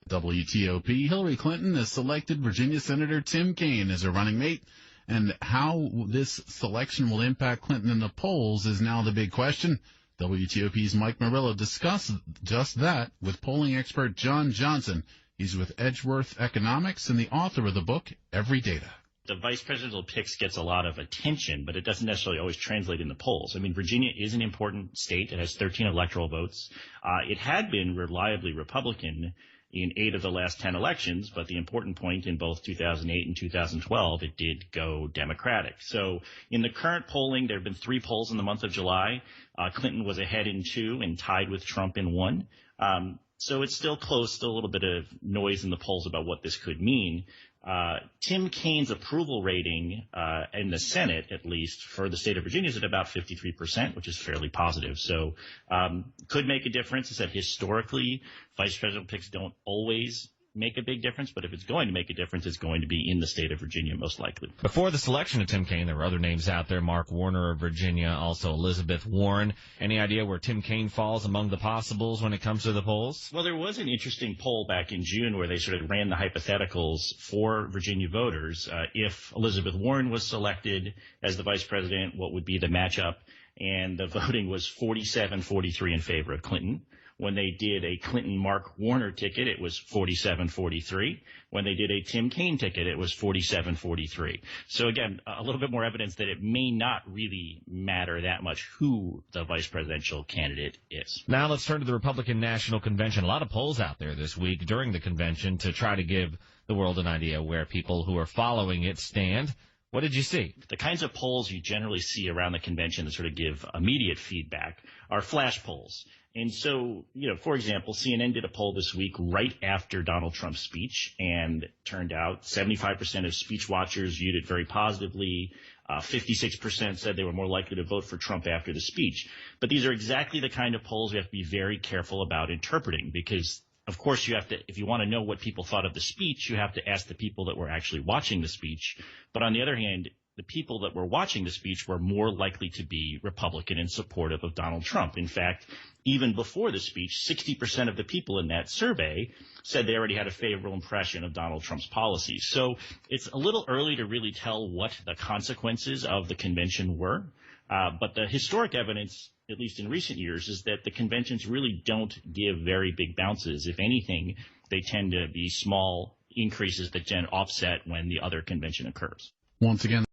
WTOP, Hillary Clinton has selected Virginia Senator Tim Kaine as her running mate, and how this selection will impact Clinton in the polls is now the big question. WTOP's Mike Murillo discussed just that with polling expert John Johnson. He's with Edgeworth Economics and the author of the book, Everydata. The vice presidential picks gets a lot of attention, but it doesn't necessarily always translate in the polls. I mean, Virginia is an important state. It has 13 electoral votes. It had been reliably Republican in 8 of the last 10 elections, but the important point in both 2008 and 2012, it did go Democratic. So in the current polling, there have been 3 polls in the month of July. Clinton was ahead in 2 and tied with Trump in 1. So it's still close, still a little bit of noise in the polls about what this could mean. Tim Kaine's approval rating in the Senate, at least, for the state of Virginia is at about 53%, which is fairly positive. So could make a difference. Is that historically, vice presidential picks don't always make a big difference, but if it's going to make a difference, it's going to be in the state of Virginia, most likely. Before the selection of Tim Kaine, there were other names out there, Mark Warner of Virginia, also Elizabeth Warren. Any idea where Tim Kaine falls among the possibles when it comes to the polls? Well, there was an interesting poll back in June where they sort of ran the hypotheticals for Virginia voters. If Elizabeth Warren was selected as the vice president, what would be the matchup? And the voting was 47-43 in favor of Clinton. When they did a Clinton-Mark Warner ticket, it was 47-43. When they did a Tim Kaine ticket, it was 47-43. So again, a little bit more evidence that it may not really matter that much who the vice presidential candidate is. Now let's turn to the Republican National Convention. A lot of polls out there this week during the convention to try to give the world an idea where people who are following it stand. What did you see? The kinds of polls you generally see around the convention that sort of give immediate feedback are flash polls. And so, for example, CNN did a poll this week right after Donald Trump's speech, and it turned out 75% of speech watchers viewed it very positively. 56% said they were more likely to vote for Trump after the speech. But these are exactly the kind of polls we have to be very careful about interpreting, because of course, you have to, if you want to know what people thought of the speech, you have to ask the people that were actually watching the speech. But on the other hand, the people that were watching the speech were more likely to be Republican and supportive of Donald Trump. In fact, even before the speech, 60% of the people in that survey said they already had a favorable impression of Donald Trump's policies. So it's a little early to really tell what the consequences of the convention were. But the historic evidence, at least in recent years, is that the conventions really don't give very big bounces. If anything, they tend to be small increases that then offset when the other convention occurs. Once again,